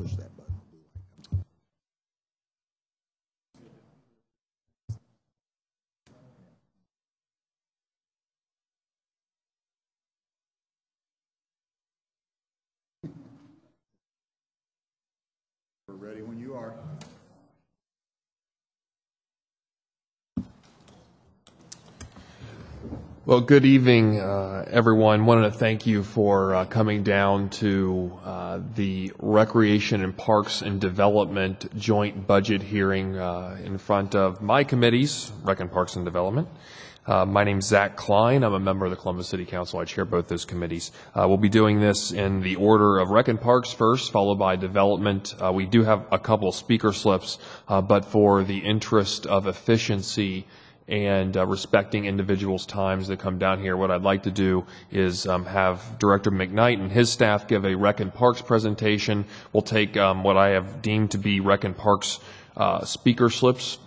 push that button. We're ready when you are. Well, good evening, everyone. Wanted to thank you for coming down to the Recreation and Parks and Development joint budget hearing in front of my committees, Rec and Parks and Development. My name's Zach Klein. I'm a member of the Columbus City Council. I chair both those committees. We'll be doing this in the order of Rec and Parks first, followed by Development. We do have a couple speaker slips, but for the interest of efficiency and respecting individuals' times that come down here, what I'd like to do is have Director McKnight and his staff give a Rec and Parks presentation. We'll take what I have deemed to be Rec and Parks speaker slips,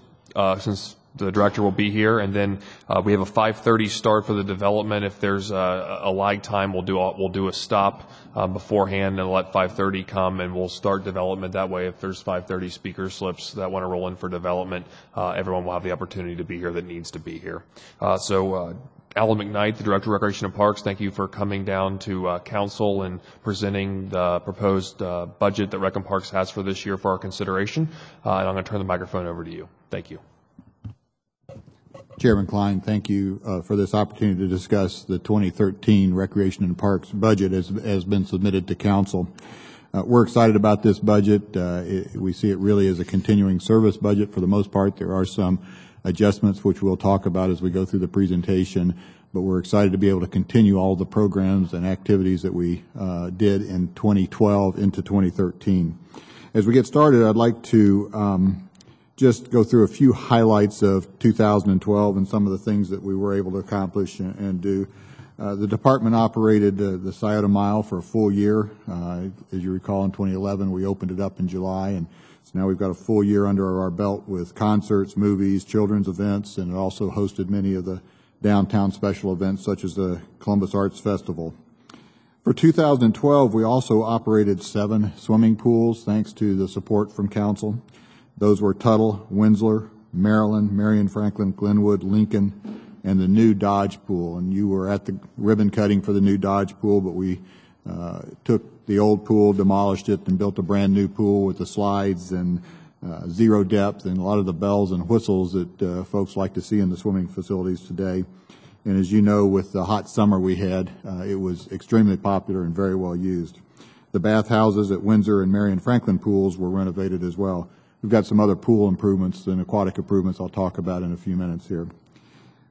since the director will be here, and then we have a 5:30 start for the development. If there's a lag time, we'll do a stop beforehand and let 5:30 come, and we'll start development that way. If there's 5:30 speaker slips that want to roll in for development, everyone will have the opportunity to be here that needs to be here. Alan McKnight, the Director of Recreation and Parks, thank you for coming down to Council and presenting the proposed budget that Rec and Parks has for this year for our consideration. And I'm going to turn the microphone over to you. Thank you. Chairman Klein, thank you for this opportunity to discuss the 2013 Recreation and Parks budget as been submitted to Council. We're excited about this budget. We see it really as a continuing service budget for the most part. There are some adjustments which we'll talk about as we go through the presentation, but we're excited to be able to continue all the programs and activities that we did in 2012 into 2013. As we get started, I'd like to just go through a few highlights of 2012 and some of the things that we were able to accomplish and do. The department operated the Scioto Mile for a full year. As you recall, in 2011, we opened it up in July, and so now we've got a full year under our belt with concerts, movies, children's events, and it also hosted many of the downtown special events such as the Columbus Arts Festival. For 2012, we also operated 7 swimming pools thanks to the support from Council. Those were Tuttle, Winslow, Maryland, Marion Franklin, Glenwood, Lincoln, and the new Dodge pool. And you were at the ribbon cutting for the new Dodge pool, but we took the old pool, demolished it, and built a brand new pool with the slides and zero depth and a lot of the bells and whistles that folks like to see in the swimming facilities today. And as you know, with the hot summer we had, it was extremely popular and very well used. The bathhouses at Windsor and Marion Franklin pools were renovated as well. We've got some other pool improvements and aquatic improvements I'll talk about in a few minutes here.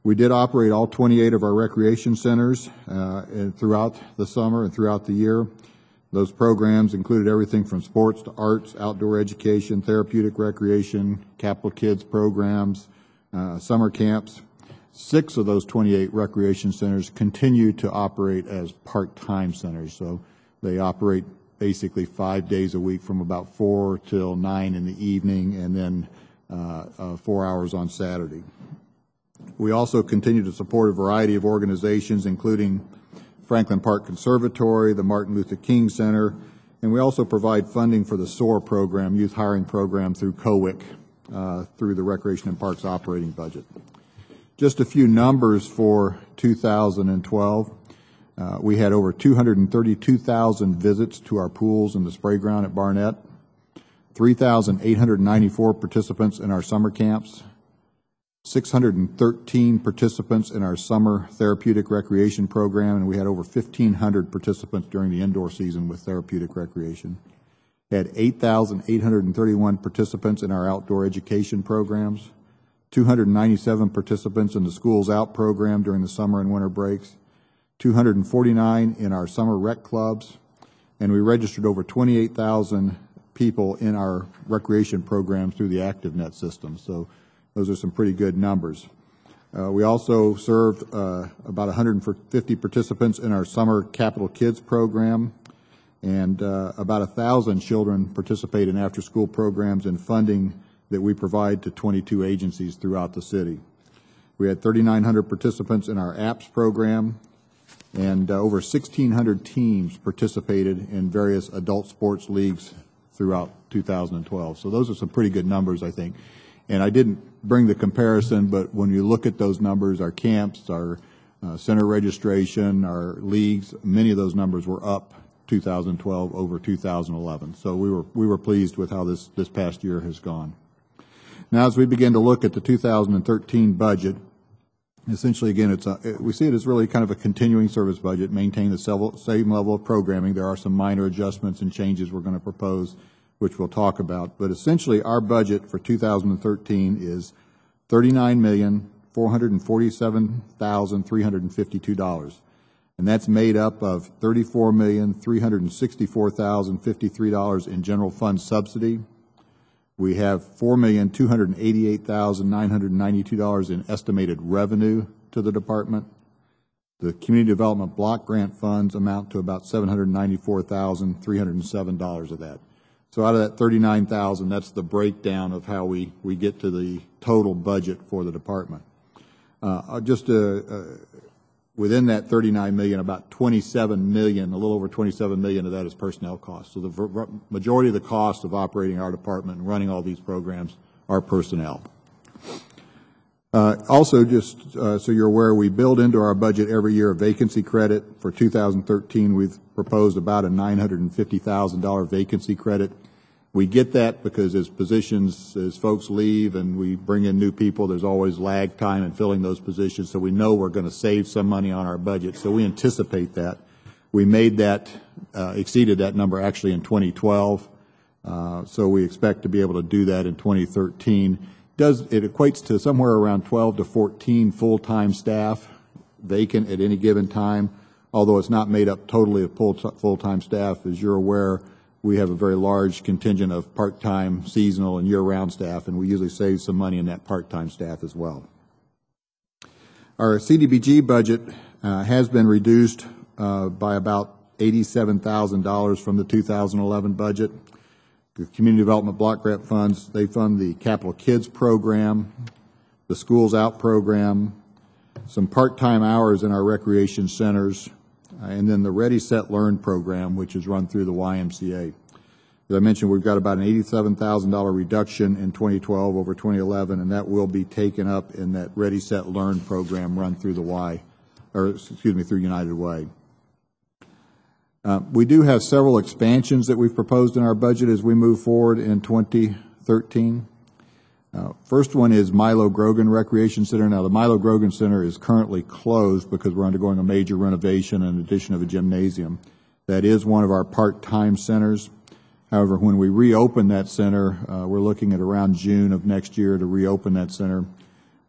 We did operate all 28 of our recreation centers throughout the summer and throughout the year. Those programs included everything from sports to arts, outdoor education, therapeutic recreation, capital kids programs, summer camps. 6 of those 28 recreation centers continue to operate as part-time centers, so they operate basically 5 days a week from about 4 till 9 in the evening, and then 4 hours on Saturday. We also continue to support a variety of organizations, including Franklin Park Conservatory, the Martin Luther King Center, and we also provide funding for the SOAR program, youth hiring program, through COWIC, through the Recreation and Parks operating budget. Just a few numbers for 2012. We had over 232,000 visits to our pools and the spray ground at Barnett, 3,894 participants in our summer camps, 613 participants in our summer therapeutic recreation program, and we had over 1,500 participants during the indoor season with therapeutic recreation. Had 8,831 participants in our outdoor education programs, 297 participants in the Schools Out program during the summer and winter breaks, 249 in our summer rec clubs, and we registered over 28,000 people in our recreation programs through the ActiveNet system. So those are some pretty good numbers. We also served about 150 participants in our summer Capital Kids program, and about 1,000 children participate in after-school programs and funding that we provide to 22 agencies throughout the city. We had 3,900 participants in our APPS program, and over 1,600 teams participated in various adult sports leagues throughout 2012. So those are some pretty good numbers, I think. And I didn't bring the comparison, but when you look at those numbers, our camps, our center registration, our leagues, many of those numbers were up 2012 over 2011. So we were pleased with how this past year has gone. Now, as we begin to look at the 2013 budget, essentially, again, we see it as really kind of a continuing service budget, maintain the same level of programming. There are some minor adjustments and changes we're going to propose, which we'll talk about. But essentially, our budget for 2013 is $39,447,352. And that's made up of $34,364,053 in general fund subsidy. We have $4,288,992 in estimated revenue to the department. The community development block grant funds amount to about $794,307 of that. So out of that $39,000, that's the breakdown of how we get to the total budget for the department. Within that $39 million, about $27 million, a little over $27 million of that is personnel costs. So the majority of the cost of operating our department and running all these programs are personnel. Also, just so you're aware, we build into our budget every year a vacancy credit. For 2013, we've proposed about a $950,000 vacancy credit. We get that because as folks leave and we bring in new people, there's always lag time in filling those positions, so we know we're going to save some money on our budget. So we anticipate that. We made that, exceeded that number actually in 2012, so we expect to be able to do that in 2013. It equates to somewhere around 12 to 14 full-time staff vacant at any given time, although it's not made up totally of full-time staff. As you're aware, we have a very large contingent of part-time, seasonal, and year-round staff, and we usually save some money in that part-time staff as well. Our CDBG budget has been reduced by about $87,000 from the 2011 budget. The Community Development Block Grant funds, they fund the Capital Kids program, the Schools Out program, some part-time hours in our recreation centers, and then the Ready, Set, Learn program, which is run through the YMCA. As I mentioned, we've got about an $87,000 reduction in 2012 over 2011, and that will be taken up in that Ready, Set, Learn program run through through United Way. We do have several expansions that we've proposed in our budget as we move forward in 2013. First one is Milo Grogan Recreation Center. Now, the Milo Grogan Center is currently closed because we're undergoing a major renovation and addition of a gymnasium. That is one of our part-time centers. However, when we reopen that center, we're looking at around June of next year to reopen that center.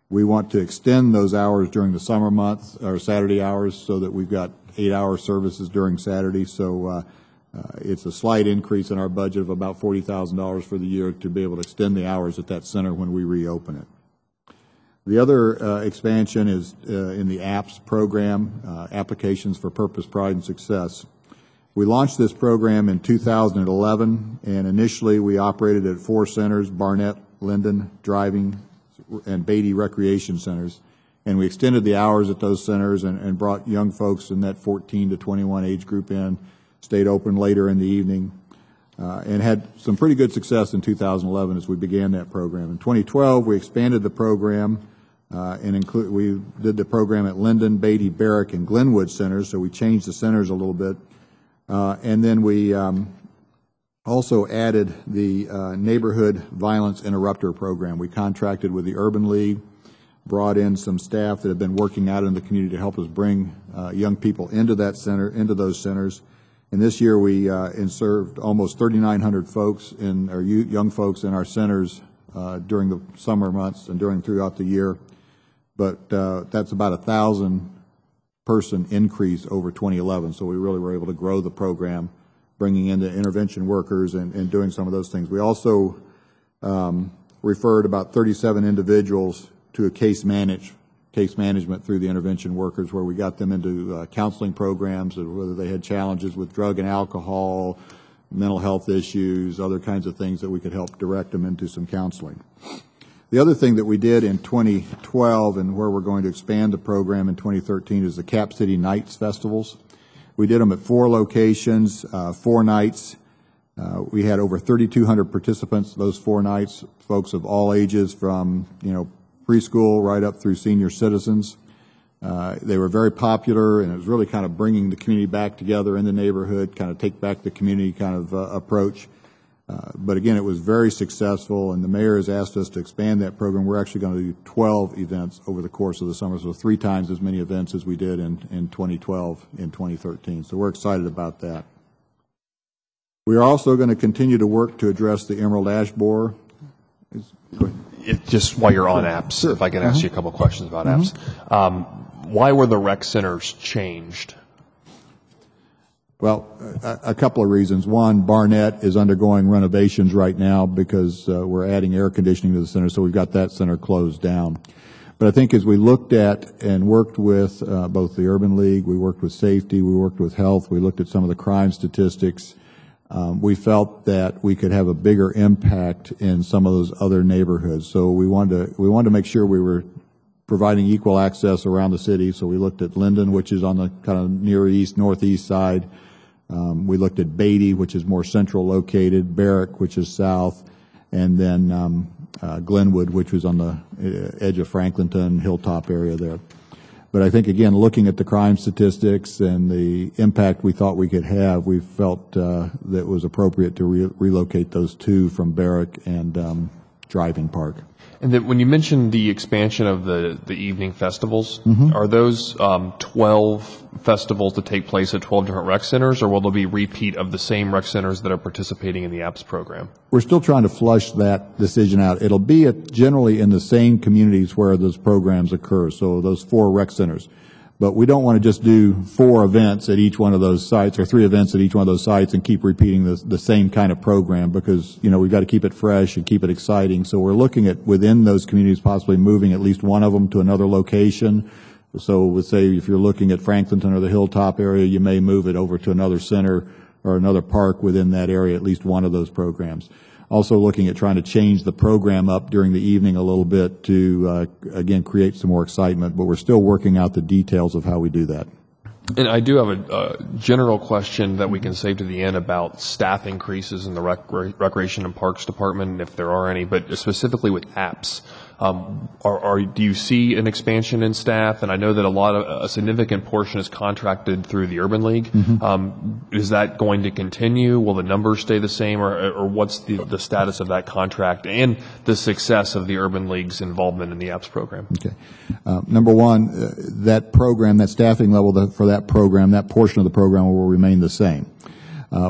We want to extend those hours during the summer months, or Saturday hours, so that we've got 8-hour services during Saturday. So it's a slight increase in our budget of about $40,000 for the year to be able to extend the hours at that center when we reopen it. The other expansion is in the APPS program, Applications for Purpose, Pride, and Success. We launched this program in 2011, and initially we operated at 4 centers, Barnett, Linden, Driving, and Beatty Recreation Centers. And we extended the hours at those centers and brought young folks in that 14 to 21 age group in, stayed open later in the evening, and had some pretty good success in 2011 as we began that program. In 2012, we expanded the program we did the program at Linden, Beatty, Barrack, and Glenwood centers, so we changed the centers a little bit. And then we also added the Neighborhood Violence Interrupter program. We contracted with the Urban League, brought in some staff that have been working out in the community to help us bring young people into that center, into those centers. And this year we served almost 3,900 folks young folks in our centers during the summer months and throughout the year. But that's about 1,000 person increase over 2011. So we really were able to grow the program, bringing in the intervention workers and doing some of those things. We also referred about 37 individuals to a case management through the intervention workers, where we got them into counseling programs, whether they had challenges with drug and alcohol, mental health issues, other kinds of things that we could help direct them into some counseling. The other thing that we did in 2012, and where we're going to expand the program in 2013, is the Cap City Nights Festivals. We did them at 4 locations, 4 nights. We had over 3,200 participants those 4 nights, folks of all ages from, preschool right up through senior citizens. They were very popular, and it was really kind of bringing the community back together in the neighborhood, kind of take back the community kind of approach. But again, it was very successful, and the mayor has asked us to expand that program. We're actually going to do 12 events over the course of the summer, so 3 times as many events as we did in 2012 and 2013. So we're excited about that. We are also going to continue to work to address the emerald ash borer. Go ahead. Just while you're on apps, Sure. if I can ask you a couple of questions about apps. Why were the rec centers changed? Well, a couple of reasons. One, Barnett is undergoing renovations right now because we're adding air conditioning to the center, so we've got that center closed down. But I think as we looked at and worked with both the Urban League, we worked with safety, we worked with health, we looked at some of the crime statistics, we felt that we could have a bigger impact in some of those other neighborhoods. So we wanted to make sure we were providing equal access around the city. So we looked at Linden, which is on the kind of near east, northeast side. We looked at Beatty, which is more central located, Barrack, which is south, and then Glenwood, which was on the edge of Franklinton, Hilltop area there. But I think, again, looking at the crime statistics and the impact we thought we could have, we felt that it was appropriate to relocate those 2 from Barrack and Driving Park. And then when you mentioned the expansion of the evening festivals, are those 12 festivals that take place at 12 different rec centers, or will there be repeat of the same rec centers that are participating in the APPS program? We're still trying to flush that decision out. It'll be generally in the same communities where those programs occur, so those 4 rec centers. But we don't want to just do 4 events at each one of those sites or 3 events at each one of those sites and keep repeating the same kind of program because, we've got to keep it fresh and keep it exciting. So we're looking at within those communities possibly moving at least one of them to another location. So let's say if you're looking at Franklinton or the Hilltop area, you may move it over to another center or another park within that area, at least one of those programs. Also looking at trying to change the program up during the evening a little bit to, again, create some more excitement, but we're still working out the details of how we do that. And I do have a general question that we can save to the end about staff increases in the Recreation and Parks Department, if there are any, but specifically with apps. Do you see an expansion in staff? And I know that a significant portion is contracted through the Urban League. Is that going to continue? Will the numbers stay the same, or what's the status of that contract and the success of the Urban League's involvement in the apps program? Okay. Number one, that program, that staffing level for that program, that portion of the program will remain the same.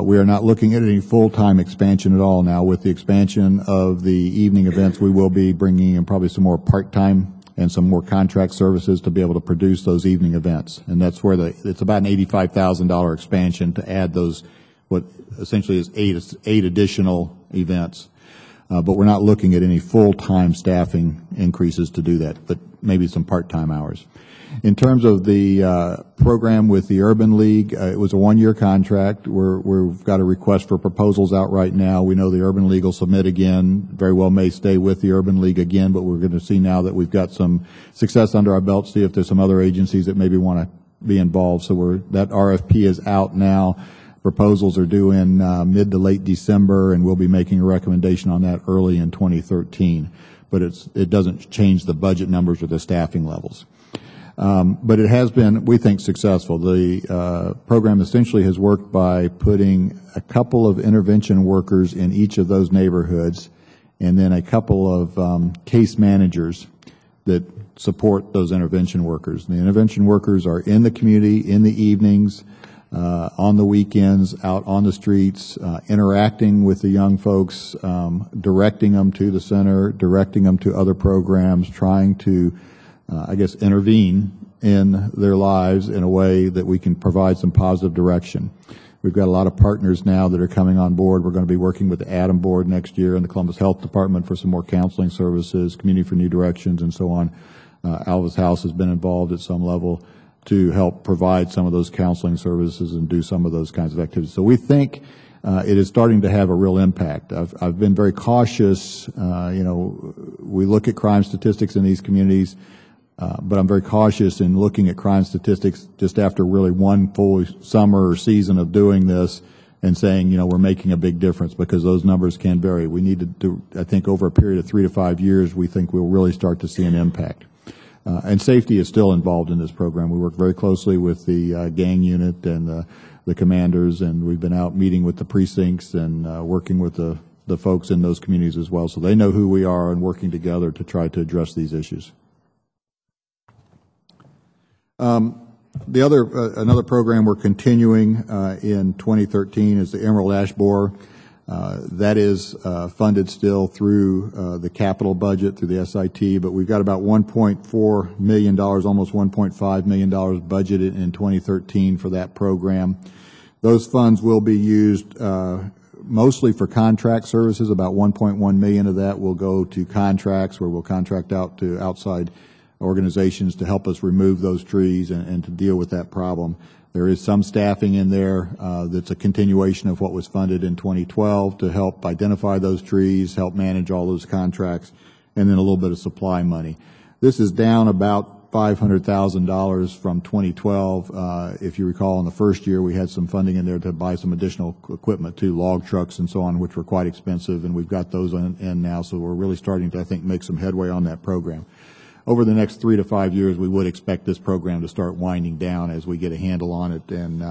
We are not looking at any full-time expansion at all now. With the expansion of the evening events, we will be bringing in probably some more part-time and some more contract services to be able to produce those evening events. And that's where it's about an $85,000 expansion to add those, what essentially is eight additional events. But we're not looking at any full-time staffing increases to do that, but maybe some part-time hours. In terms of the program with the Urban League, it was a 1-year contract. We've got a request for proposals out right now. We know the Urban League will submit again. Very well may stay with the Urban League again, but we're going to see now that we've got some success under our belt, see if there's some other agencies that maybe want to be involved. So that RFP is out now. Proposals are due in mid to late December, and we'll be making a recommendation on that early in 2013. But it doesn't change the budget numbers or the staffing levels. But it has been, we think, successful. The program essentially has worked by putting a couple of intervention workers in each of those neighborhoods and then a couple of case managers that support those intervention workers. And the intervention workers are in the community in the evenings, on the weekends, out on the streets, interacting with the young folks, directing them to the center, directing them to other programs, trying to intervene in their lives in a way that we can provide some positive direction. We've got a lot of partners now that are coming on board. We're going to be working with the ADAM board next year and the Columbus Health Department for some more counseling services, Community for New Directions, and so on. Alva's House has been involved at some level to help provide some of those counseling services and do some of those kinds of activities. So we think it is starting to have a real impact. I've been very cautious. We look at crime statistics in these communities, but I'm very cautious in looking at crime statistics just after really one full summer or season of doing this and saying, you know, we're making a big difference, because those numbers can vary. We need to do, I think, over a period of 3 to 5 years, we think we'll really start to see an impact. And safety is still involved in this program. We work very closely with the gang unit and the commanders, and we've been out meeting with the precincts and working with the folks in those communities as well, so they know who we are and working together to try to address these issues. Another program we're continuing in 2013 is the Emerald Ash Borer. That is funded still through the capital budget, through the SIT, but we've got about $1.4 million, almost $1.5 million budgeted in 2013 for that program. Those funds will be used mostly for contract services. About $1.1 million of that will go to contracts, where we'll contract out to outside organizations to help us remove those trees and to deal with that problem. There is some staffing in there that's a continuation of what was funded in 2012 to help identify those trees, help manage all those contracts, and then a little bit of supply money. This is down about $500,000 from 2012. If you recall, in the first year we had some funding in there to buy some additional equipment too, log trucks and so on, which were quite expensive, and we've got those in now, so we're really starting to, I think, make some headway on that program. Over the next 3 to 5 years, we would expect this program to start winding down as we get a handle on it and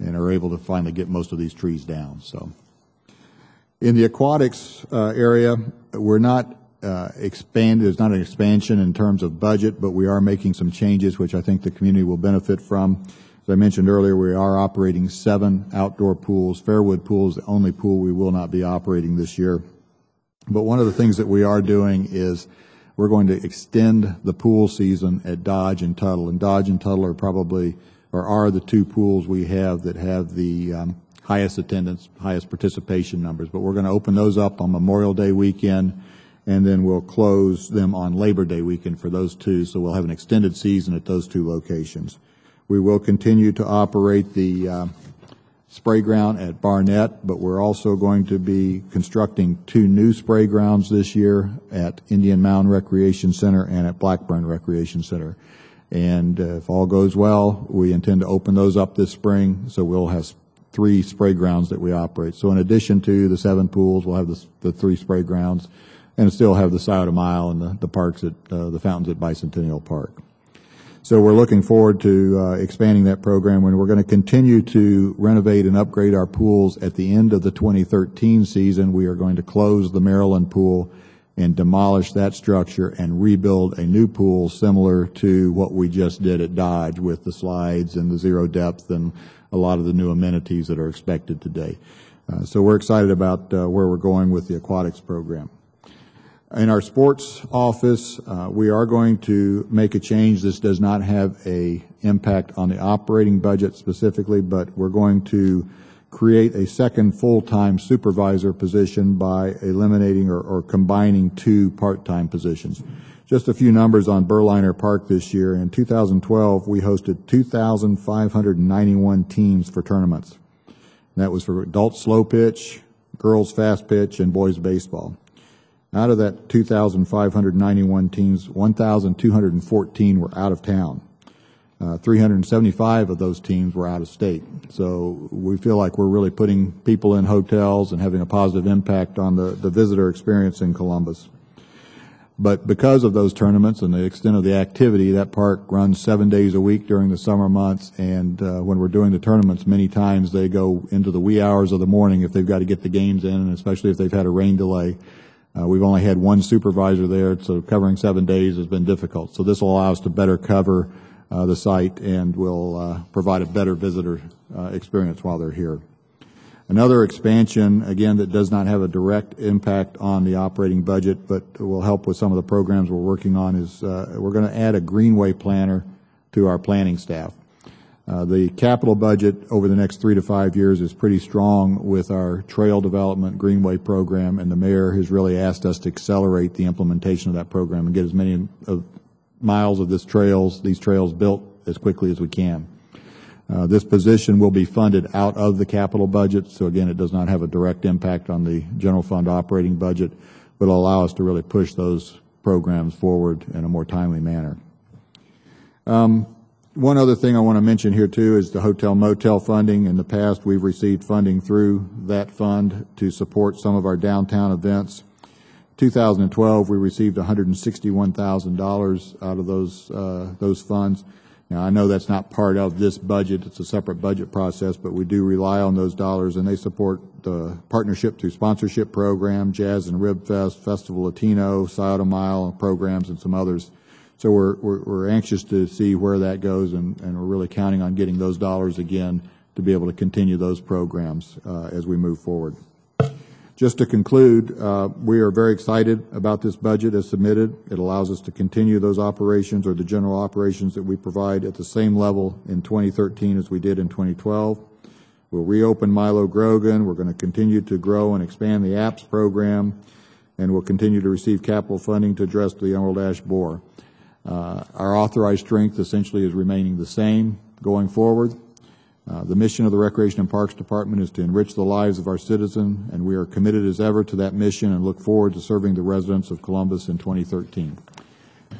are able to finally get most of these trees down. So, in the aquatics area, we're not expanded. There's not an expansion in terms of budget, but we are making some changes, which I think the community will benefit from. As I mentioned earlier, we are operating 7 outdoor pools. Fairwood Pool is the only pool we will not be operating this year. But one of the things that we are doing is we're going to extend the pool season at Dodge and Tuttle. And Dodge and Tuttle are the 2 pools we have that have the highest attendance, highest participation numbers. But we're going to open those up on Memorial Day weekend, and then we'll close them on Labor Day weekend for those 2. So we'll have an extended season at those 2 locations. We will continue to operate the spray ground at Barnett, but we're also going to be constructing 2 new spray grounds this year at Indian Mound Recreation Center and at Blackburn Recreation Center. And if all goes well, we intend to open those up this spring, so we'll have 3 spray grounds that we operate. So in addition to the 7 pools, we'll have the 3 spray grounds, and still have the Scioto Mile and the parks at the fountains at Bicentennial Park. So we're looking forward to expanding that program, and we're going to continue to renovate and upgrade our pools. At the end of the 2013 season, we are going to close the Maryland pool and demolish that structure and rebuild a new pool similar to what we just did at Dodge, with the slides and the zero depth and a lot of the new amenities that are expected today. So we're excited about where we're going with the aquatics program. In our sports office, we are going to make a change. This does not have an impact on the operating budget specifically, but we're going to create a second full-time supervisor position by eliminating or combining 2 part-time positions. Just a few numbers on Berliner Park this year. In 2012, we hosted 2,591 teams for tournaments. And that was for adult slow pitch, girls fast pitch, and boys baseball. Out of that 2,591 teams, 1,214 were out of town. 375 of those teams were out of state. So we feel like we're really putting people in hotels and having a positive impact on the visitor experience in Columbus. But because of those tournaments and the extent of the activity, that park runs 7 days a week during the summer months. And when we're doing the tournaments, many times they go into the wee hours of the morning if they've got to get the games in, and especially if they've had a rain delay. We've only had 1 supervisor there, so covering 7 days has been difficult. So this will allow us to better cover the site and will provide a better visitor experience while they're here. Another expansion, again, that does not have a direct impact on the operating budget, but will help with some of the programs we're working on, is we're going to add a greenway planner to our planning staff. The capital budget over the next 3 to 5 years is pretty strong with our trail development greenway program, and the mayor has really asked us to accelerate the implementation of that program and get as many miles of these trails built as quickly as we can. This position will be funded out of the capital budget, so again, it does not have a direct impact on the general fund operating budget, but will allow us to really push those programs forward in a more timely manner. One other thing I want to mention here too is the hotel motel funding. In the past, we've received funding through that fund to support some of our downtown events. 2012, we received $161,000 out of those funds. Now, I know that's not part of this budget. It's a separate budget process, but we do rely on those dollars, and they support the partnership through sponsorship program, Jazz and Rib Fest, Festival Latino, Scioto Mile programs, and some others. So we're anxious to see where that goes, and we're really counting on getting those dollars again to be able to continue those programs as we move forward. Just to conclude, we are very excited about this budget as submitted. It allows us to continue those operations, or the general operations that we provide, at the same level in 2013 as we did in 2012. We'll reopen Milo Grogan. We're going to continue to grow and expand the apps program, and we'll continue to receive capital funding to address the Emerald Ash Borer. Our authorized strength essentially is remaining the same going forward. The mission of the Recreation and Parks Department is to enrich the lives of our citizens, and we are committed as ever to that mission and look forward to serving the residents of Columbus in 2013.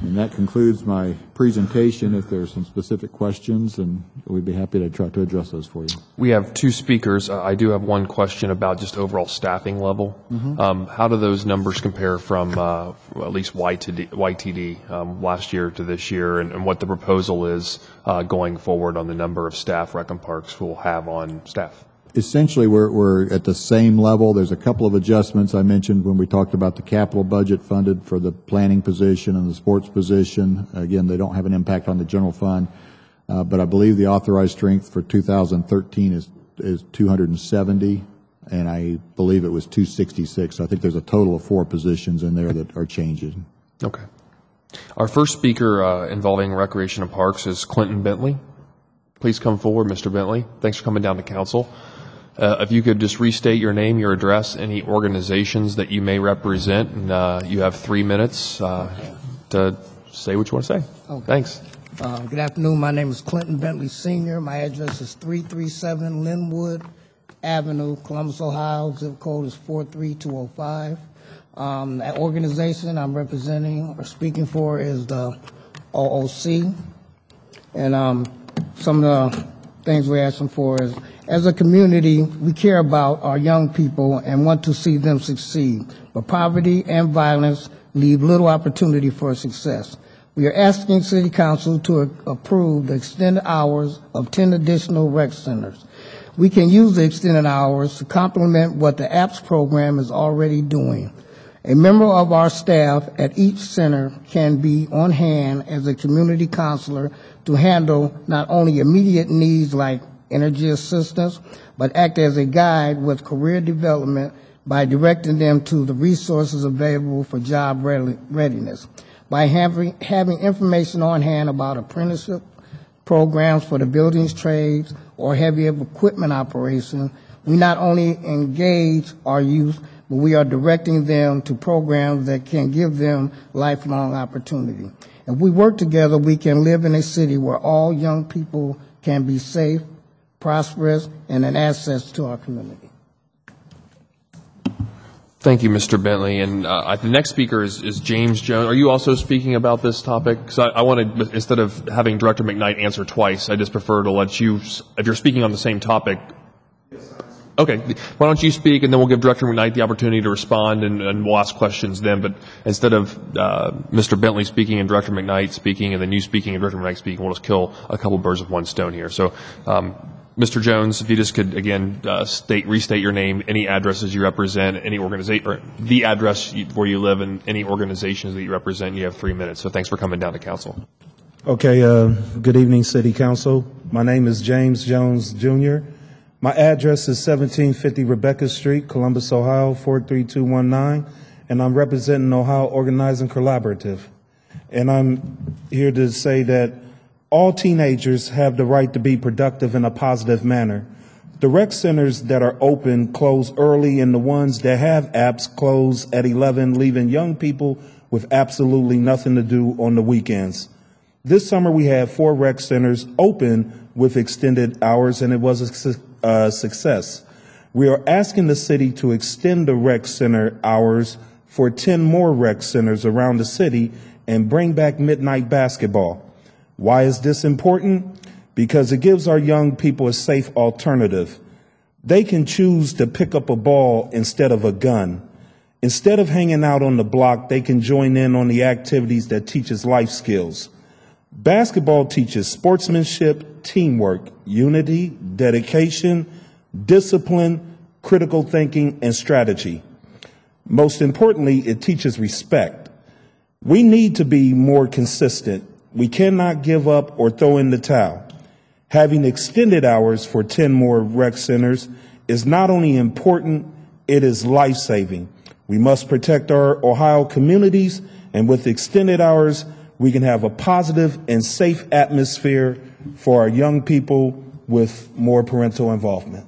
And that concludes my presentation. If there are some specific questions, and we'd be happy to try to address those for you. We have two speakers. I do have one question about just overall staffing level. How do those numbers compare from at least YTD last year to this year, and what the proposal is going forward on the number of staff Rec and Parks will have on staff? Essentially, we're at the same level. There's a couple of adjustments I mentioned when we talked about the capital budget funded for the planning position and the sports position. Again, they don't have an impact on the general fund, but I believe the authorized strength for 2013 is 270, and I believe it was 266. So I think there's a total of 4 positions in there that are changing. Okay. Our first speaker involving Recreation and Parks is Clinton Bentley. Please come forward, Mr. Bentley. Thanks for coming down to council. If you could just restate your name, your address, any organizations that you may represent, and you have 3 minutes to say what you want to say. Okay. Thanks. Good afternoon. My name is Clinton Bentley Sr. My address is 337 Linwood Avenue, Columbus, Ohio. Zip code is 43205. That organization I'm representing or speaking for is the OOC. And some of the things we're asking for is, as a community, we care about our young people and want to see them succeed. But poverty and violence leave little opportunity for success. We are asking City Council to approve the extended hours of 10 additional rec centers. We can use the extended hours to complement what the APPS program is already doing. A member of our staff at each center can be on hand as a community counselor to handle not only immediate needs like energy assistance, but act as a guide with career development by directing them to the resources available for job readiness. By having information on hand about apprenticeship programs for the buildings trades or heavy equipment operation, we not only engage our youth, but we are directing them to programs that can give them lifelong opportunity. If we work together, we can live in a city where all young people can be safe, prosperous, and an asset to our community. Thank you, Mr. Bentley. And the next speaker is James Jones. Are you also speaking about this topic? Because I want to, instead of having Director McKnight answer twice, I just prefer to let you, if you're speaking on the same topic. Okay, why don't you speak, and then we'll give Director McKnight the opportunity to respond, and we'll ask questions then. But instead of Mr. Bentley speaking and Director McKnight speaking, and then you speaking and Director McKnight speaking, we'll just kill a couple birds with one stone here. So, Mr. Jones, if you just could, again, restate your name, any addresses you represent, any organization, or the address where you live, and any organizations that you represent. You have 3 minutes. So thanks for coming down to council. Okay, good evening, City Council. My name is James Jones, Jr. My address is 1750 Rebecca Street, Columbus, Ohio, 43219, and I'm representing Ohio Organizing Collaborative. And I'm here to say that all teenagers have the right to be productive in a positive manner. The rec centers that are open close early, and the ones that have apps close at 11, leaving young people with absolutely nothing to do on the weekends. This summer we had 4 rec centers open with extended hours, and it was a success. We are asking the city to extend the rec center hours for 10 more rec centers around the city and bring back midnight basketball. Why is this important? Because it gives our young people a safe alternative. They can choose to pick up a ball instead of a gun. Instead of hanging out on the block, they can join in on the activities that teaches life skills. Basketball teaches sportsmanship, teamwork, unity, dedication, discipline, critical thinking, and strategy. Most importantly, it teaches respect. We need to be more consistent. We cannot give up or throw in the towel. Having extended hours for 10 more rec centers is not only important, it is life-saving. We must protect our Ohio communities, and with extended hours, we can have a positive and safe atmosphere for our young people with more parental involvement.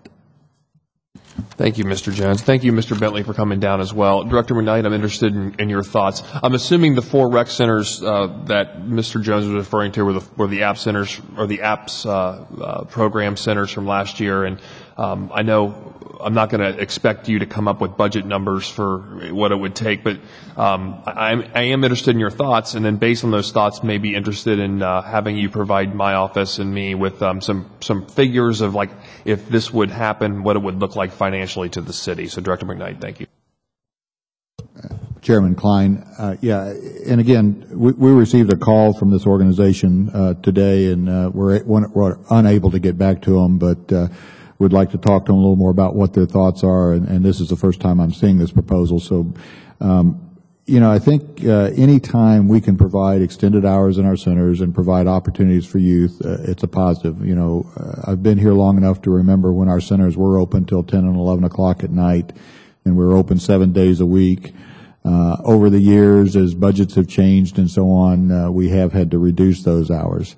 Thank you, Mr. Jones. Thank you, Mr. Bentley, for coming down as well. Director McKnight, I'm interested in your thoughts. I'm assuming the 4 rec centers that Mr. Jones was referring to were the app centers or the apps program centers from last year. And I know I'm not going to expect you to come up with budget numbers for what it would take, but I am interested in your thoughts, and then based on those thoughts, may be interested in having you provide my office and me with some figures of, like, if this would happen, what it would look like financially to the city. So, Director McKnight, thank you. Chairman Klein, yeah, and again, we received a call from this organization today, and we're unable to get back to them, but would like to talk to them a little more about what their thoughts are, and this is the first time I'm seeing this proposal. So, I think any time we can provide extended hours in our centers and provide opportunities for youth, it's a positive. I've been here long enough to remember when our centers were open till 10 and 11 o'clock at night, and we were open 7 days a week. Over the years, as budgets have changed and so on, we have had to reduce those hours.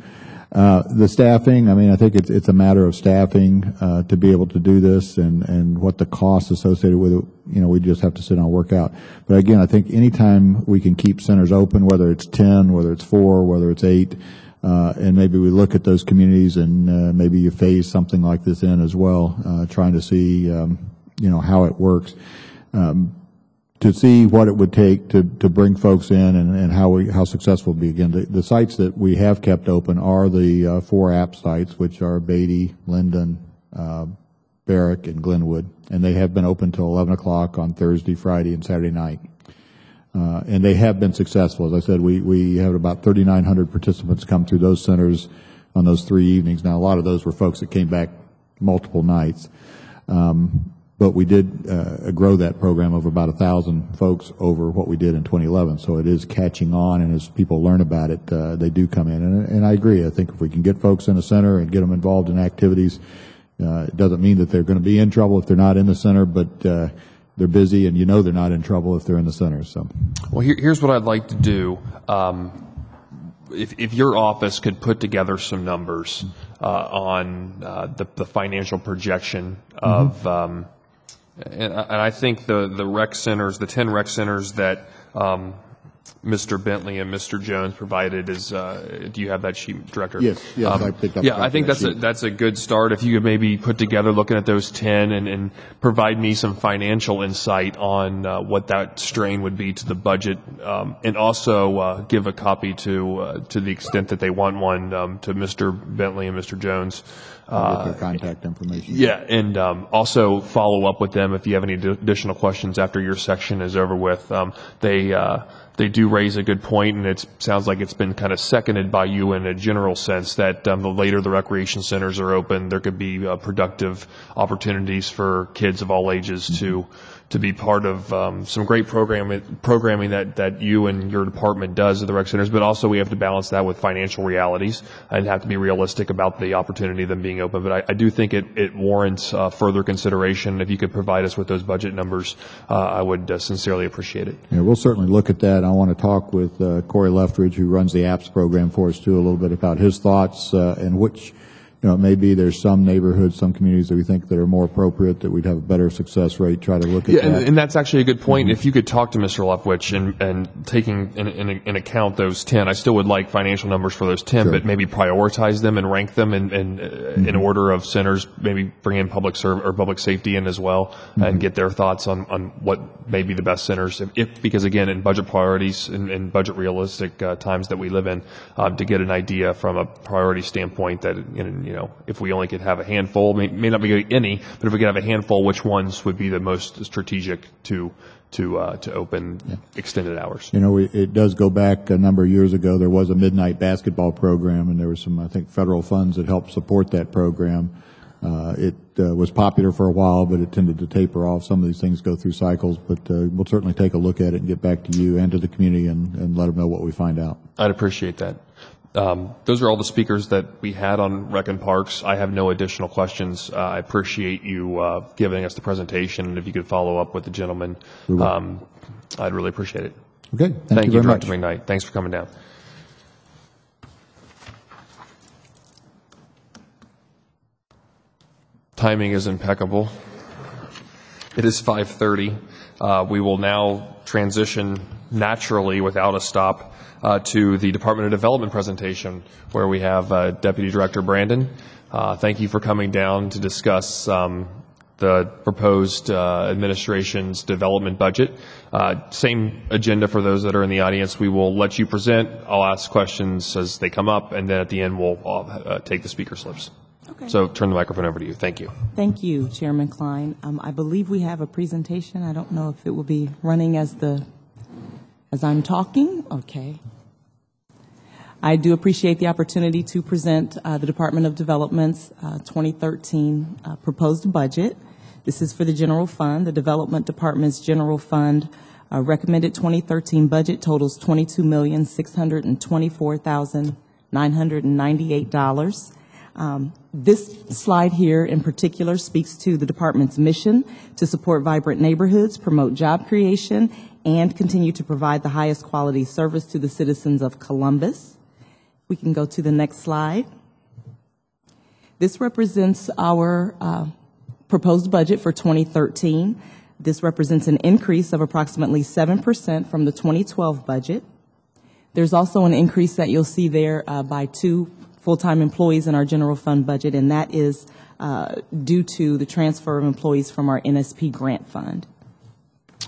The staffing, I think it's a matter of staffing to be able to do this, and what the costs associated with it, we just have to sit down and work out. But again, I think anytime we can keep centers open, whether it's 10, whether it's 4, whether it's 8, and maybe we look at those communities and maybe you phase something like this in as well, trying to see, how it works. To see what it would take to bring folks in and how successful it will be. Again, the sites that we have kept open are the 4 app sites, which are Beatty, Linden, Barrick, and Glenwood, and they have been open till 11 o'clock on Thursday, Friday, and Saturday night. And they have been successful. As I said, we had about 3,900 participants come through those centers on those 3 evenings. Now, a lot of those were folks that came back multiple nights. But we did grow that program of about 1,000 folks over what we did in 2011. So it is catching on, and as people learn about it, they do come in. And I agree. I think if we can get folks in a center and get them involved in activities, it doesn't mean that they're going to be in trouble if they're not in the center, but they're busy, and they're not in trouble if they're in the center. So, well, here's what I'd like to do. If your office could put together some numbers on the financial projection of and I think the rec centers, the 10 rec centers that Mr. Bentley and Mr. Jones provided is, do you have that sheet, Director? Yes, I picked up. Yeah, I think that's a good start. If you could maybe put together, looking at those 10, and provide me some financial insight on what that strain would be to the budget, and also give a copy to the extent that they want one to Mr. Bentley and Mr. Jones. Get their contact information. Yeah, and also follow up with them if you have any additional questions after your section is over with. They do raise a good point, and it sounds like it's been kind of seconded by you in a general sense that the later the recreation centers are open, there could be productive opportunities for kids of all ages to be part of some great programming that you and your department does at the rec centers, but also we have to balance that with financial realities and have to be realistic about the opportunity of them being open. But I do think it warrants further consideration. If you could provide us with those budget numbers, I would sincerely appreciate it. Yeah, we'll certainly look at that. I want to talk with Corey Leftridge, who runs the apps program for us, too, a little bit about his thoughts and which maybe there's some neighborhoods, some communities that we think that are more appropriate, that we'd have a better success rate, try to look at that. And that's actually a good point. If you could talk to Mr. Lefwich and taking in account those 10, I still would like financial numbers for those 10, but maybe prioritize them and rank them in order of centers, maybe bring in public safety in as well, and get their thoughts on what may be the best centers. Because again, in budget priorities and budget realistic times that we live in, to get an idea from a priority standpoint that, if we only could have a handful, may not be any, but if we could have a handful, which ones would be the most strategic to open extended hours? It does go back a number of years ago. There was a midnight basketball program, and there was some, I think, federal funds that helped support that program. It was popular for a while, but it tended to taper off. Some of these things go through cycles, but we'll certainly take a look at it and get back to you and to the community and let them know what we find out. I'd appreciate that. Those are all the speakers that we had on Rec and Parks. I have no additional questions. I appreciate you giving us the presentation, and if you could follow up with the gentleman, I'd really appreciate it. Okay, thank you, very much. Director McKnight. Thanks for coming down. Timing is impeccable. It is 5:30. We will now transition naturally without a stop to the Department of Development presentation, where we have Deputy Director Brandon. Thank you for coming down to discuss the proposed administration's development budget. Same agenda for those that are in the audience. We will let you present. I'll ask questions as they come up, and then at the end we'll take the speaker slips. Okay. So turn the microphone over to you. Thank you. Thank you, Chairman Klein. I believe we have a presentation. I don't know if it will be running as I'm talking. Okay. I do appreciate the opportunity to present the Department of Development's 2013 proposed budget. This is for the general fund. The Development Department's general fund recommended 2013 budget totals $22,624,998. This slide here in particular speaks to the department's mission to support vibrant neighborhoods, promote job creation, and continue to provide the highest quality service to the citizens of Columbus. We can go to the next slide. This represents our proposed budget for 2013. This represents an increase of approximately 7% from the 2012 budget. There's also an increase that you'll see there by 2 full-time employees in our general fund budget, and that is due to the transfer of employees from our NSP grant fund.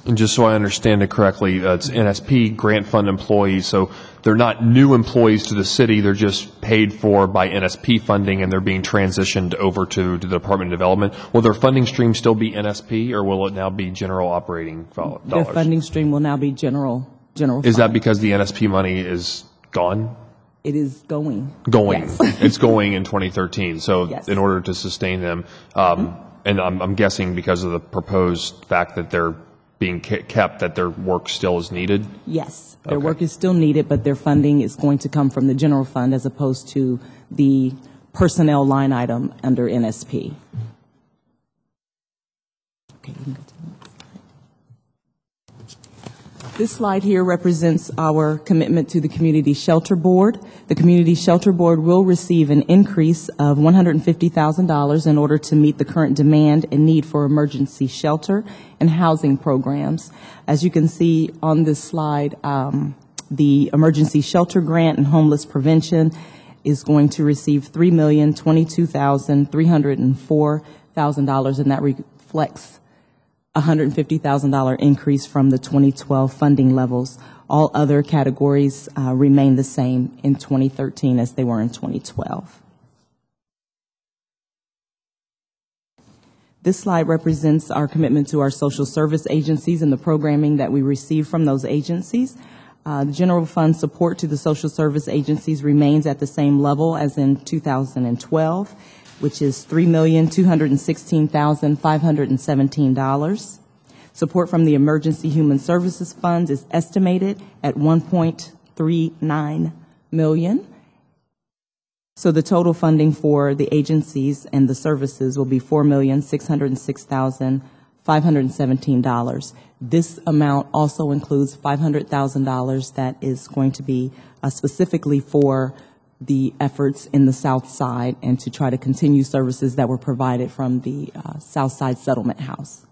And just so I understand it correctly, it's NSP grant fund employees, so they're not new employees to the city, they're just paid for by NSP funding and they're being transitioned over to the Department of Development. Will their funding stream still be NSP, or will it now be general operating dollars? Their funding stream will now be general fund. Is that because the NSP money is gone? It is going. Yes. It's going in 2013. So yes. In order to sustain them, and I'm guessing because of the proposed fact that they're being kept, that their work still is needed? Yes, their work is still needed, but their funding is going to come from the general fund as opposed to the personnel line item under NSP. Okay, you can go to the next slide. This slide here represents our commitment to the Community Shelter Board. The Community Shelter Board will receive an increase of $150,000 in order to meet the current demand and need for emergency shelter and housing programs. As you can see on this slide, the Emergency Shelter Grant and Homeless Prevention is going to receive $3,022,304,000, and that reflects a $150,000 increase from the 2012 funding levels. All other categories remain the same in 2013 as they were in 2012. This slide represents our commitment to our social service agencies and the programming that we receive from those agencies. The general fund support to the social service agencies remains at the same level as in 2012, which is $3,216,517. Support from the Emergency Human Services Fund is estimated at $1.39 million. So the total funding for the agencies and the services will be $4,606,517. This amount also includes $500,000 that is going to be specifically for the efforts in the South Side and to try to continue services that were provided from the South Side Settlement House.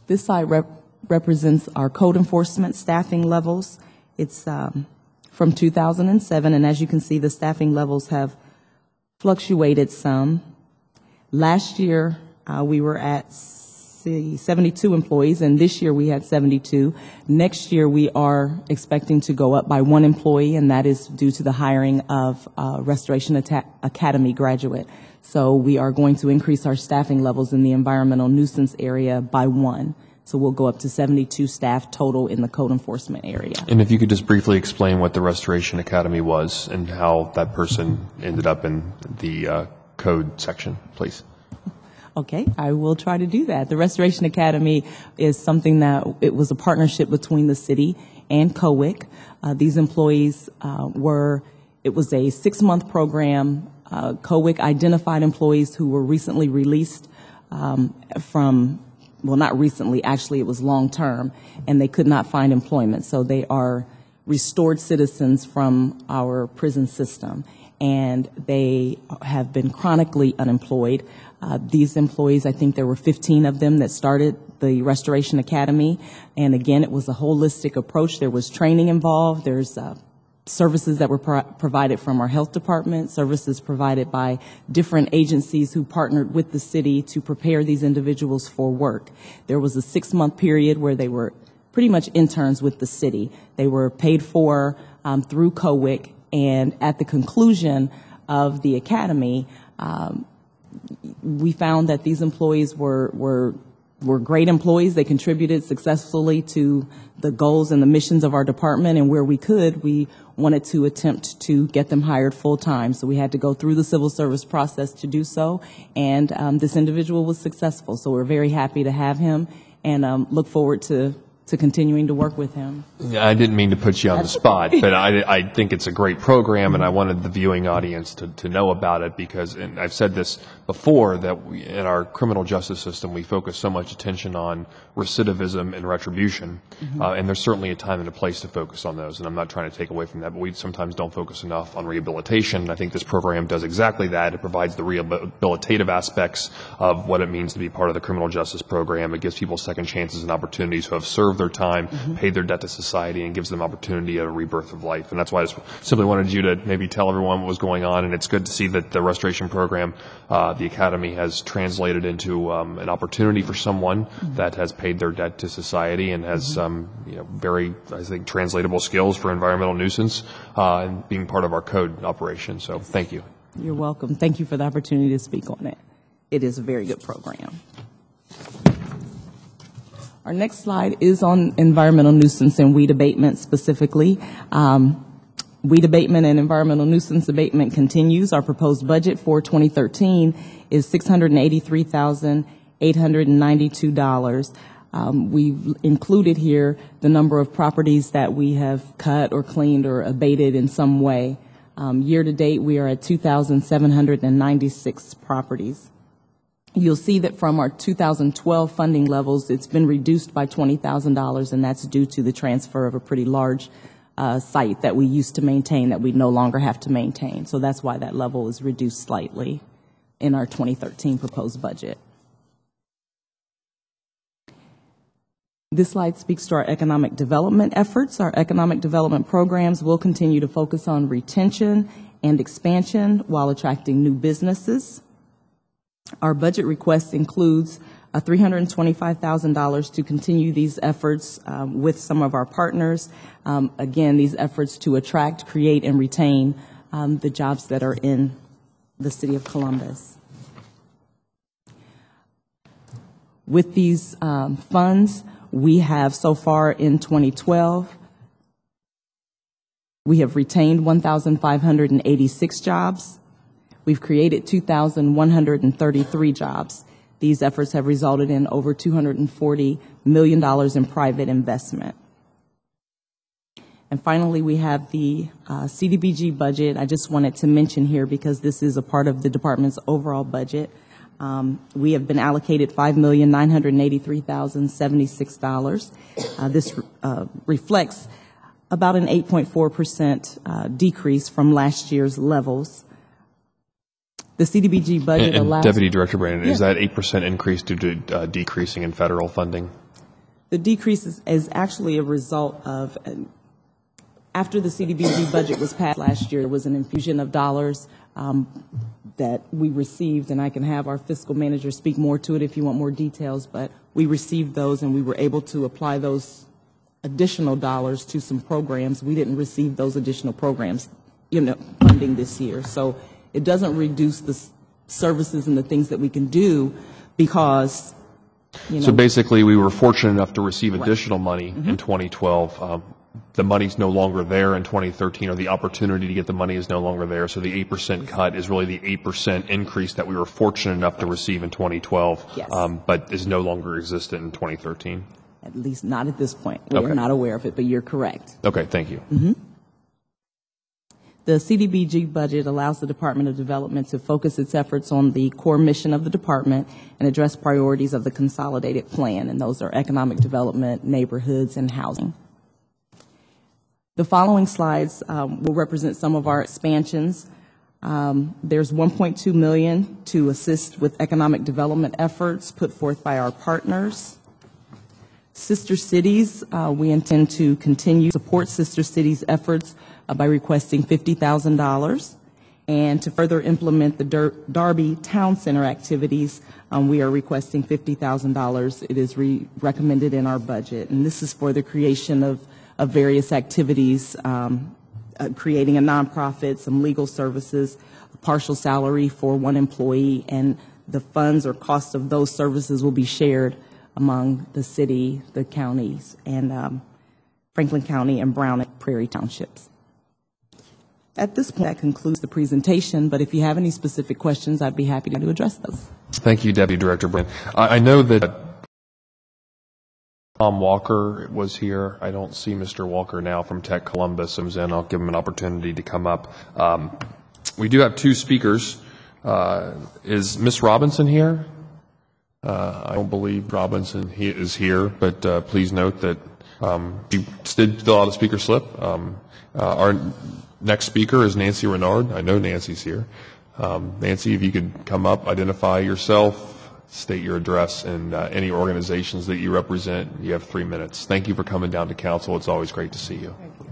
This slide represents our code enforcement staffing levels. It's from 2007, and as you can see, the staffing levels have fluctuated some. Last year, we were at 72 employees, and this year we had 72. Next year, we are expecting to go up by 1 employee, and that is due to the hiring of a Restoration Academy graduate. So we are going to increase our staffing levels in the environmental nuisance area by 1. So we'll go up to 72 staff total in the code enforcement area. And if you could just briefly explain what the Restoration Academy was and how that person ended up in the code section, please. Okay, I will try to do that. The Restoration Academy is something that it was a partnership between the city and COWIC. These employees it was a 6-month program. COWIC identified employees who were recently released well, not recently, actually it was long term, and they could not find employment. So they are restored citizens from our prison system, and they have been chronically unemployed. These employees, I think there were 15 of them that started the Restoration Academy. And again, it was a holistic approach. There was training involved. There's services that were provided from our health department, services provided by different agencies who partnered with the city to prepare these individuals for work. There was a 6-month period where they were pretty much interns with the city. They were paid for through COWIC, and at the conclusion of the academy, we found that these employees were great employees. They contributed successfully to the goals and the missions of our department, and where we could, we wanted to attempt to get them hired full-time. So we had to go through the civil service process to do so, and this individual was successful. So we're very happy to have him and look forward to continuing to work with him. Yeah, I didn't mean to put you on the spot, but I think it's a great program, and I wanted the viewing audience to know about it because, and I've said this before, that in our criminal justice system, we focus so much attention on recidivism and retribution, and there's certainly a time and a place to focus on those, and I'm not trying to take away from that, but we sometimes don't focus enough on rehabilitation, and I think this program does exactly that. It provides the rehabilitative aspects of what it means to be part of the criminal justice program. It gives people second chances and opportunities who have served their time, paid their debt to society, and gives them opportunity at a rebirth of life. And that's why I just simply wanted you to maybe tell everyone what was going on. And it's good to see that the restoration program, the Academy, has translated into an opportunity for someone that has paid their debt to society and has very, I think, translatable skills for environmental nuisance and being part of our code operation. So thank you. You're welcome. Thank you for the opportunity to speak on it. It is a very good program. Our next slide is on environmental nuisance and weed abatement specifically. Weed abatement and environmental nuisance abatement continues. Our proposed budget for 2013 is $683,892. We've included here the number of properties that we have cut or cleaned or abated in some way. Year to date, we are at 2,796 properties. You'll see that from our 2012 funding levels, it's been reduced by $20,000, and that's due to the transfer of a pretty large site that we used to maintain that we no longer have to maintain. So that's why that level is reduced slightly in our 2013 proposed budget. This slide speaks to our economic development efforts. Our economic development programs will continue to focus on retention and expansion while attracting new businesses. Our budget request includes $325,000 to continue these efforts with some of our partners. Again, these efforts to attract, create, and retain the jobs that are in the city of Columbus. With these funds, we have so far in 2012, we have retained 1,586 jobs. We've created 2,133 jobs. These efforts have resulted in over $240 million in private investment. And finally, we have the CDBG budget. I just wanted to mention here because this is a part of the department's overall budget. We have been allocated $5,983,076. This reflects about an 8.4% decrease from last year's levels. The CDBG budget allows... Deputy Director Brandon, is that 8% increase due to decreasing in federal funding? The decrease is actually a result of, after the CDBG budget was passed last year, there was an infusion of dollars that we received, and I can have our fiscal manager speak more to it if you want more details, but we received those and we were able to apply those additional dollars to some programs. We didn't receive those additional programs, funding this year. So it doesn't reduce the services and the things that we can do because, So basically, we were fortunate enough to receive additional money in 2012. The money's no longer there in 2013, or the opportunity to get the money is no longer there. So the 8% cut is really the 8% increase that we were fortunate enough to receive in 2012, Yes. But is no longer existent in 2013. at least not at this point. We're not aware of it, but you're correct. Okay, thank you. The CDBG budget allows the Department of Development to focus its efforts on the core mission of the department and address priorities of the consolidated plan, and those are economic development, neighborhoods, and housing. The following slides will represent some of our expansions. There's $1.2 million to assist with economic development efforts put forth by our partners. Sister cities, we intend to continue to support sister cities' efforts by requesting $50,000. And to further implement the Darby Town Center activities, we are requesting $50,000. It is recommended in our budget. And this is for the creation of various activities, creating a nonprofit, some legal services, a partial salary for one employee, and the funds or cost of those services will be shared among the city, the counties, and Franklin County and Brown and Prairie Townships. At this point, that concludes the presentation, but if you have any specific questions, I'd be happy to address those. Thank you, Deputy Director Brand. I know that Tom Walker was here. I don't see Mr. Walker now from Tech Columbus, and I'll give him an opportunity to come up. We do have two speakers. Is Ms. Robinson here? I don't believe Robinson is here, but please note that she did fill out a speaker slip. Our next speaker is Nancy Renard. I know Nancy's here. Nancy, if you could come up, identify yourself, state your address, and any organizations that you represent. You have 3 minutes. Thank you for coming down to council. It's always great to see you. Thank you.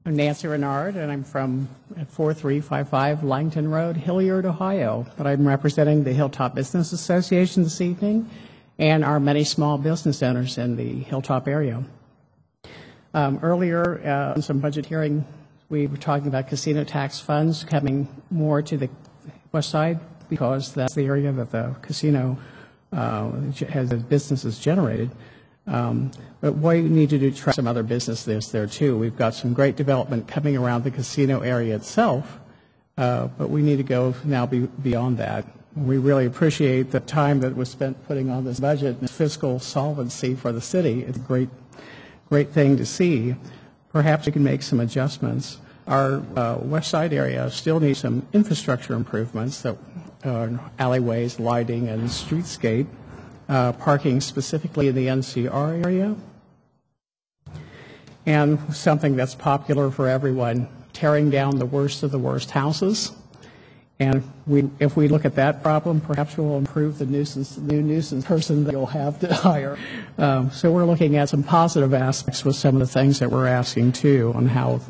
I'm Nancy Renard, and I'm from 4355 Langton Road, Hilliard, Ohio. But I'm representing the Hilltop Business Association this evening and our many small business owners in the Hilltop area. Earlier, in some budget hearing, we were talking about casino tax funds coming more to the west side because that's the area that the casino has businesses generated. But we need to do try some other business there too. We've got some great development coming around the casino area itself, but we need to go now beyond that. We really appreciate the time that was spent putting on this budget and fiscal solvency for the city. It's a great thing to see. Perhaps we can make some adjustments. Our west side area still needs some infrastructure improvements, that alleyways, lighting, and streetscape, parking specifically in the NCR area, and something that's popular for everyone, tearing down the worst of the worst houses. And if we look at that problem, perhaps we'll improve the new nuisance person that you'll have to hire. So we're looking at some positive aspects with some of the things that we're asking too, on how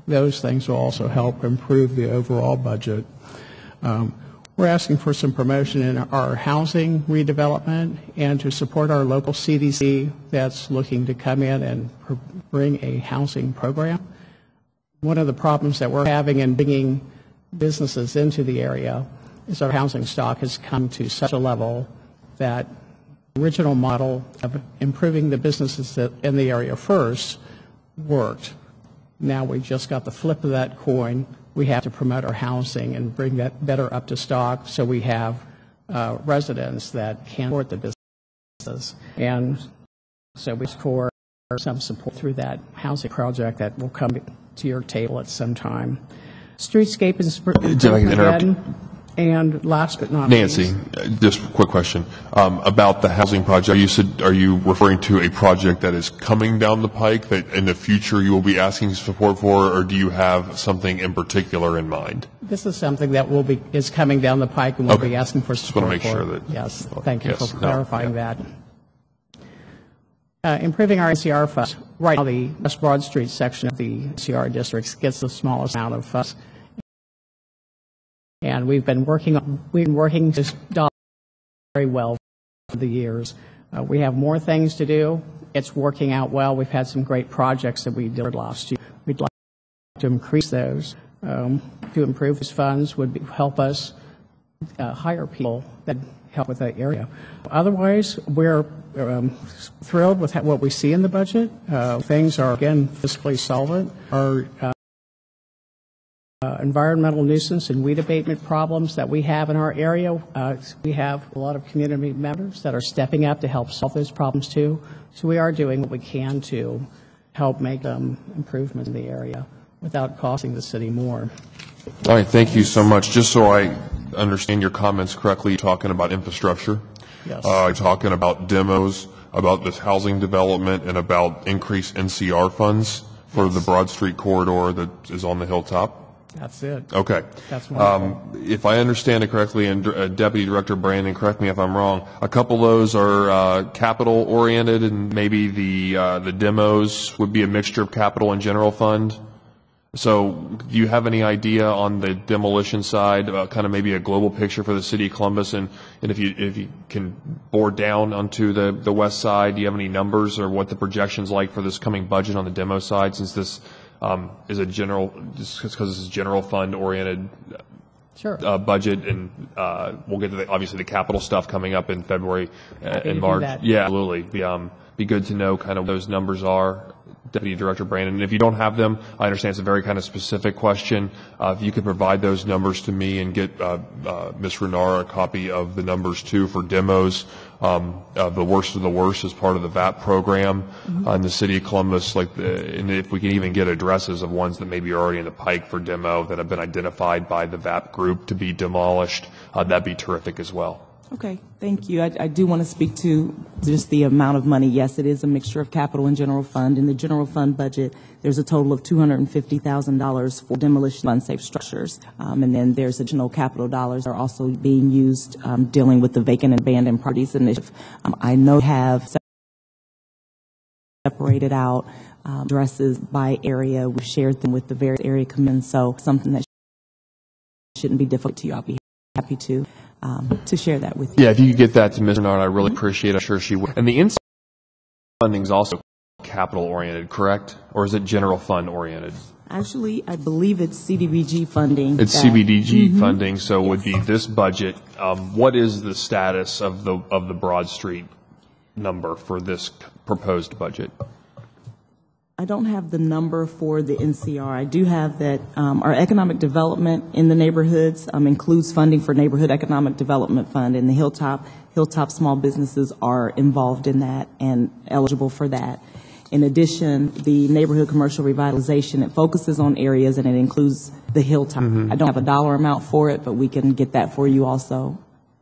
those things will also help improve the overall budget. We're asking for some promotion in our housing redevelopment and to support our local CDC that's looking to come in and bring a housing program. One of the problems that we're having in bringing businesses into the area is our housing stock has come to such a level that the original model of improving the businesses that in the area first worked. Now we just got the flip of that coin. We have to promote our housing and bring that better up to stock so we have residents that can support the businesses. And so we score some support through that housing project that will come to your table at some time. Streetscape is again. And last but not Nancy, least, just a quick question about the housing project. Are you referring to a project that is coming down the pike that in the future you will be asking support for, or do you have something in particular in mind? this is something that is coming down the pike, and we'll be asking for Just want support to make for. sure that. Yes, thank you Yes, for no, clarifying yeah. that. Improving our NCR funds. Right now, the West Broad Street section of the NCR districts gets the smallest amount of funds. And we've been working this dollar very well for the years. We have more things to do. It's working out well. We've had some great projects that we did last year. We'd like to increase those. To improve these funds would help us hire people that help with that area. Otherwise, we're thrilled with what we see in the budget. Things are, again, fiscally solvent. Our environmental nuisance and weed abatement problems that we have in our area, we have a lot of community members that are stepping up to help solve those problems too. So we are doing what we can to help make improvements in the area without costing the city more. All right, thank you so much. Just so I understand your comments correctly, you're talking about infrastructure. Yes. Talking about demos, about this housing development, and about increased NCR funds for the Broad Street corridor that is on the hilltop. That's it. Okay. That's wonderful. If I understand it correctly, and Deputy Director Brandon, correct me if I'm wrong, a couple of those are capital oriented, and maybe the demos would be a mixture of capital and general fund. So do you have any idea on the demolition side about kind of maybe a global picture for the city of Columbus? And if you can bore down onto the west side, do you have any numbers or what the projection's like for this coming budget on the demo side, since this is a general, just because this is general fund oriented Sure. budget, and we'll get to obviously the capital stuff coming up in February Happy and to do March. that. Yeah, absolutely. Be good to know kind of what those numbers are, Deputy Director Brandon. And if you don't have them, I understand it's a very kind of specific question. If you could provide those numbers to me and get Ms. Renara a copy of the numbers too for demos of the worst of the worst as part of the VAP program in the city of Columbus, and if we can even get addresses of ones that maybe are already in the pike for demo that have been identified by the VAP group to be demolished, that'd be terrific as well. Okay, thank you. I do want to speak to just the amount of money. Yes, it is a mixture of capital and general fund. In the general fund budget, there's a total of $250,000 for demolition of unsafe structures. And then there's additional capital dollars that are also being used dealing with the vacant and abandoned properties initiative. I know we have separated out addresses by area. We've shared them with the various area committees, so something that shouldn't be difficult to you. I'll be happy to share that with you. Yeah, if you could get that to Ms. Renard, I really appreciate it. I'm sure she would. And the inside funding is also capital oriented, correct? Or is it general fund oriented? Actually, I believe it's CDBG funding. It's CBDG funding, so it would be this budget. What is the status of the Broad Street number for this proposed budget? I don't have the number for the NCR. I do have that our economic development in the neighborhoods includes funding for Neighborhood Economic Development Fund, and the Hilltop small businesses are involved in that and eligible for that. In addition, the Neighborhood Commercial Revitalization, it focuses on areas and it includes the Hilltop. I don't have a dollar amount for it, but we can get that for you also.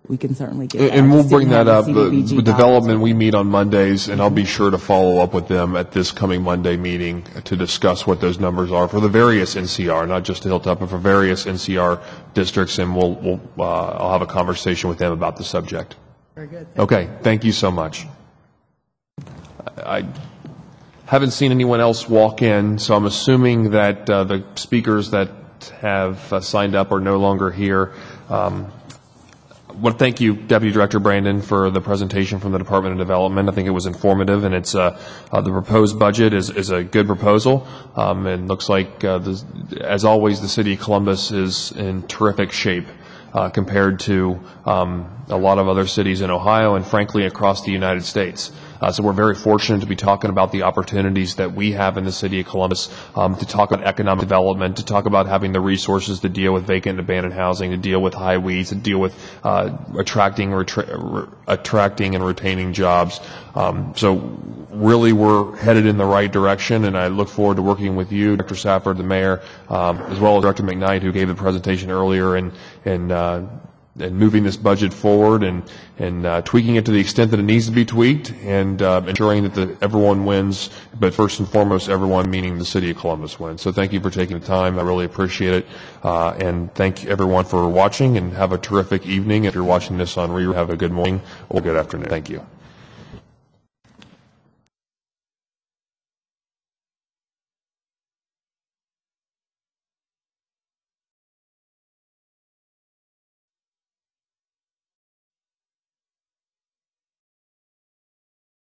We can certainly get that. And we'll bring that up. CDBG The development, we meet on Mondays, and I'll be sure to follow up with them at this coming Monday meeting to discuss what those numbers are for the various NCR, not just the Hilltop, but for various NCR districts, and I'll have a conversation with them about the subject. Very good. Okay, thank you so much. I haven't seen anyone else walk in, so I'm assuming that the speakers that have signed up are no longer here. Well, thank you, Deputy Director Brandon, for the presentation from the Department of Development. I think it was informative, and it's the proposed budget is a good proposal, and looks like, as always, the City of Columbus is in terrific shape compared to a lot of other cities in Ohio and, frankly, across the United States. So we're very fortunate to be talking about the opportunities that we have in the City of Columbus, to talk about economic development, to talk about having the resources to deal with vacant and abandoned housing, to deal with high weeds, to deal with attracting and retaining jobs. So really we're headed in the right direction, and I look forward to working with you, Dr. Safford, the mayor, as well as Dr. McKnight, who gave the presentation earlier, and moving this budget forward and tweaking it to the extent that it needs to be tweaked, and ensuring that everyone wins, but first and foremost, everyone, meaning the city of Columbus, wins. So thank you for taking the time. I really appreciate it. And thank everyone for watching, and have a terrific evening. If you're watching this on rerun, have a good morning or good afternoon. Thank you.